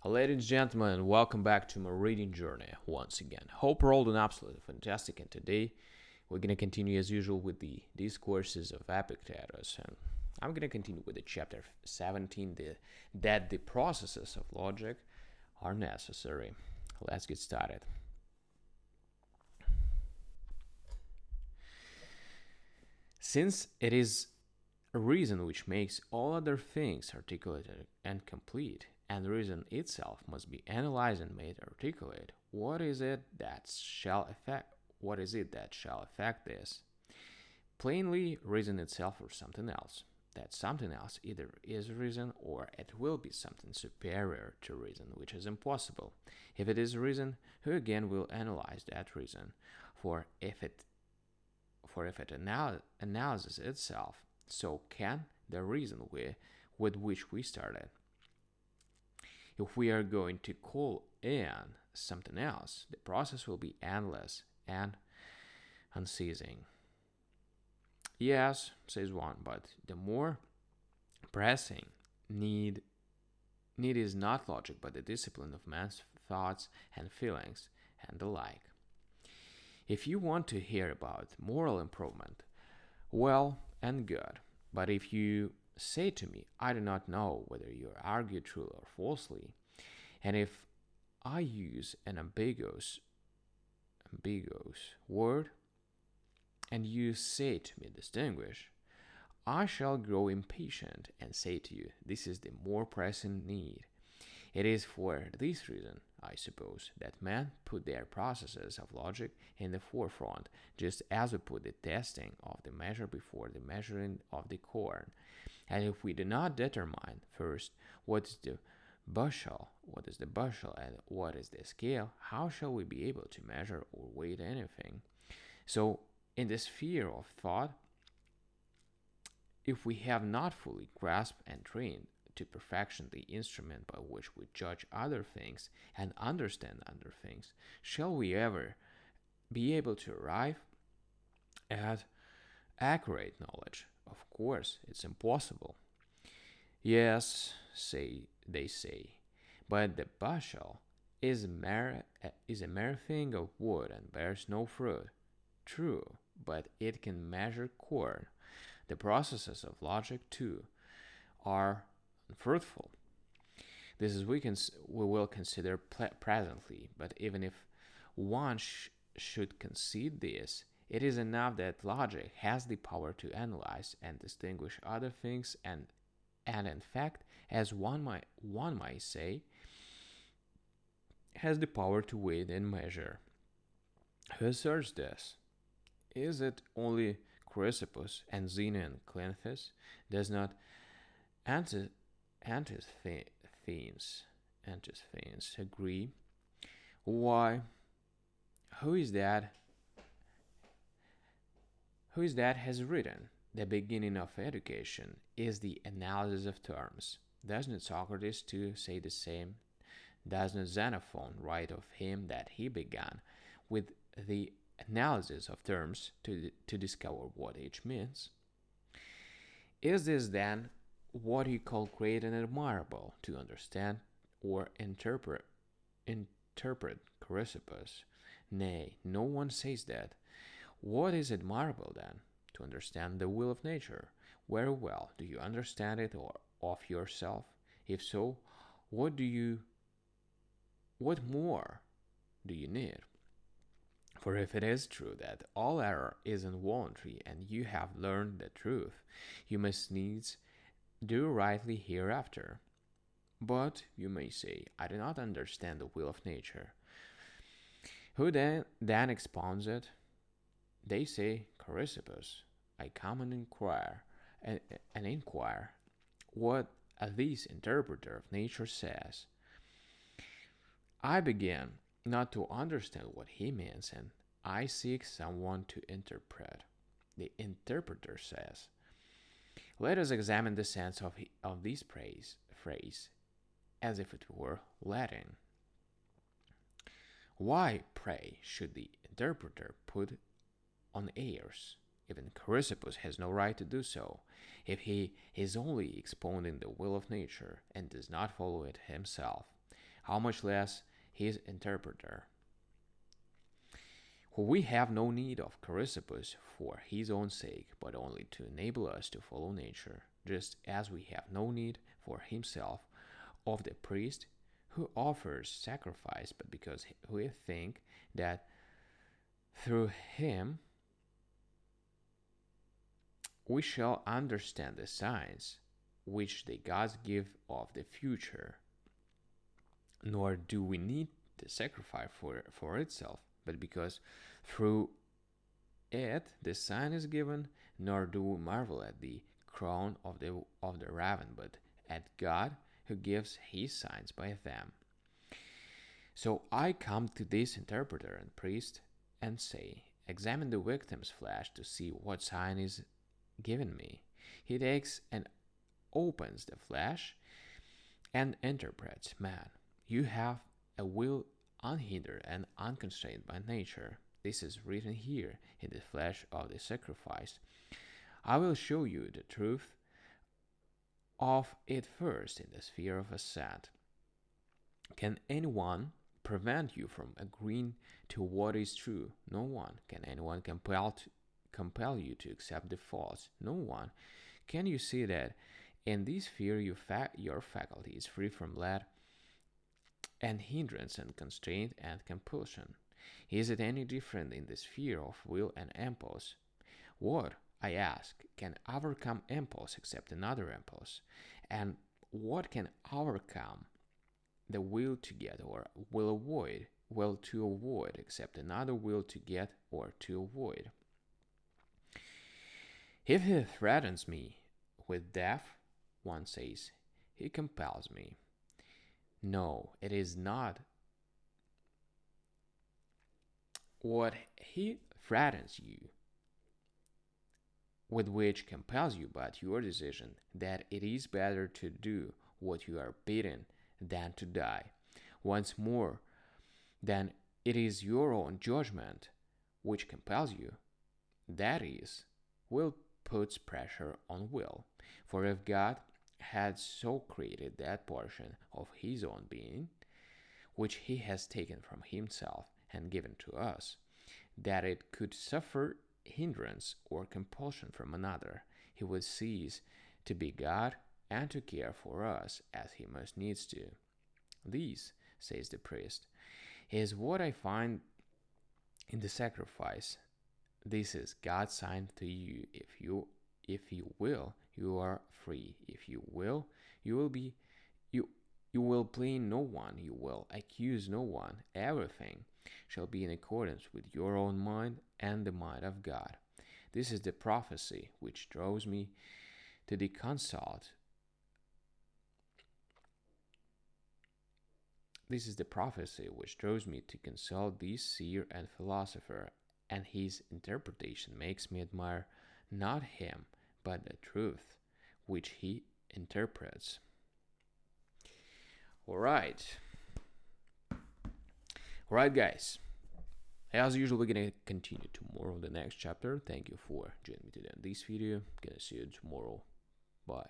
Ladies and gentlemen, welcome back to my reading journey once again. Hope you're all doing absolutely fantastic, and today we're going to continue as usual with the Discourses of Epictetus, and I'm going to continue with the chapter 17, that the processes of logic are necessary. Let's get started. Since it is a reason which makes all other things articulate and complete, and the reason itself must be analyzed and made articulate, what is it that shall affect this? Plainly, reason itself or something else. That something else either is reason or it will be something superior to reason, which is impossible. If it is reason, who again will analyze that reason? For if it analyzes itself, so can the reason with which we started. If we are going to call in something else, the process will be endless and unceasing. Yes, says one, but the more pressing need is not logic, but the discipline of man's thoughts and feelings and the like. If you want to hear about moral improvement, well and good. But if you say to me, I do not know whether you argue truly or falsely, and if I use an ambiguous word, and you say to me, distinguish, I shall grow impatient and say to you, this is the more pressing need. It is for this reason, I suppose, that men put their processes of logic in the forefront, just as we put the testing of the measure before the measuring of the corn. And if we do not determine first what is the bushel, and what is the scale, how shall we be able to measure or weigh anything? So, in the sphere of thought, if we have not fully grasped and trained to perfection the instrument by which we judge other things and understand other things, shall we ever be able to arrive at accurate knowledge? Of course, it's impossible. Yes, they say, but the bushel is a mere thing of wood and bears no fruit. True, but it can measure corn. The processes of logic, too, are unfruitful. This is we will consider presently, but even if one should concede this, it is enough that logic has the power to analyze and distinguish other things, and in fact, as one might say, has the power to weigh and measure. Who asserts this? Is it only Chrysippus and Zeno and Cleanthes? Does not Antisthenes agree? Why, who is that has written, the beginning of education is the analysis of terms? Does not Socrates too say the same? Does not Xenophon write of him that he began with the analysis of terms to discover what each means? Is this then what you call great and admirable, to understand or interpret Chrysippus? Nay, no one says that. What is admirable then? To understand the will of nature. Very well. Do you understand it or of yourself? If so, what more do you need? For if it is true that all error is involuntary, and you have learned the truth, you must needs do rightly hereafter. But you may say, I do not understand the will of nature. Who then expounds it? They say, Chrysippus. I come and inquire what this interpreter of nature says. I begin not to understand what he means, and I seek someone to interpret. The interpreter says, let us examine the sense of this phrase as if it were Latin. Why, pray, should the interpreter put on airs? Even Chrysippus has no right to do so, if he is only expounding the will of nature and does not follow it himself. how much less his interpreter. For we have no need of Chrysippus for his own sake, but only to enable us to follow nature, just as we have no need for himself of the priest who offers sacrifice, but because we think that through him we shall understand the signs which the gods give of the future. Nor do we need the sacrifice for itself, but because through it the sign is given, nor do we marvel at the crown of the raven, but at God who gives his signs by them. So I come to this interpreter and priest and say, examine the victim's flesh to see what sign is given me. He takes and opens the flesh and interprets, man, you have a will unhindered and unconstrained by nature. This is written here in the flesh of the sacrifice. I will show you the truth of it first in the sphere of assent. Can anyone prevent you from agreeing to what is true? No one. Can anyone compel you to accept the false? No one. Can you see that in this sphere your faculty is free from let and hindrance and constraint and compulsion? Is it any different in the sphere of will and impulse? What, I ask, can overcome impulse except another impulse? And what can overcome the will to get or will to avoid except another will to get or to avoid? If he threatens me with death, one says, he compels me. No, it is not what he threatens you with which compels you, but your decision that it is better to do what you are bidden than to die. Once more, then it is your own judgment which compels you. That is, will puts pressure on will. For if God had so created that portion of his own being, which he has taken from himself and given to us, that it could suffer hindrance or compulsion from another, he would cease to be God and to care for us as he must needs to. This, says the priest, is what I find in the sacrifice. This is God's sign to you. If you will, you are free. If you will, you will blame no one, you will accuse no one. Everything shall be in accordance with your own mind and the mind of God. This is the prophecy which draws me to the consult. This is the prophecy which draws me to consult this seer and philosopher, and his interpretation makes me admire not him, but the truth which he interprets. Alright, guys. As usual, we're gonna continue tomorrow in the next chapter. Thank you for joining me today in this video. Gonna see you tomorrow. Bye.